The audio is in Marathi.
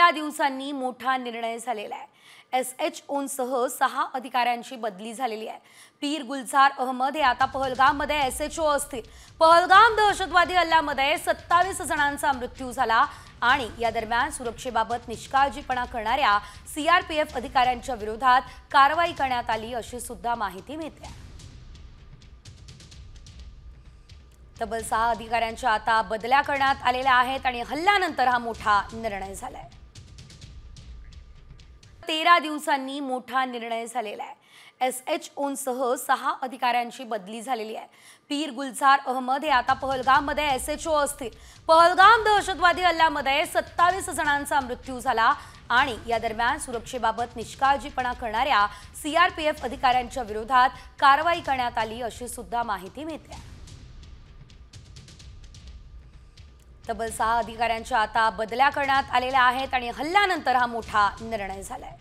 13 दिवसांनी मोठा निर्णय झालेला आहे। SHOंसह 6 अधिकाऱ्यांची बदली झालेली आहे। पीर गुलजार अहमद हे आता पहलगाममध्ये SHO असतील। पहलगाम दहशतवादी हल्ल्यामध्ये 27 जणांचा मृत्यू झाला आणि या दरम्यान सुरक्षेबाबत निष्काळजीपणा करणाऱ्या CRPF अधिकाऱ्यांच्या विरोधात कारवाई करण्यात आली अशी सुद्धा माहिती मिळते। तब्बल 6 अधिकाऱ्यांच्या आता बदल्या करण्यात आलेल्या आहेत आणि हल्ल्यानंतर हा मोठा निर्णय झालाय। 13 दिवसांनी मोठा निर्णय झालेला आहे। SHOंसह 6 अधिकाऱ्यांची बदली झालेली आहे। पीर गुलजार अहमद हे आता पहलगाममध्ये SHO असतील। पहलगाम दहशतवादी हल्ल्यामध्ये 27 जणांचा मृत्यू झाला आणि या दरम्यान सुरक्षेबाबत निष्काळजीपणा करणाऱ्या CRPF अधिकाऱ्यांच्या विरोधात कारवाई करण्यात आली अशी सुद्धा माहिती मिळते। तब्बल 6 अधिकाऱ्यांच्या आता बदल्या करण्यात आलेल्या आहेत आणि हल्ल्यानंतर हा मोठा निर्णय झालाय।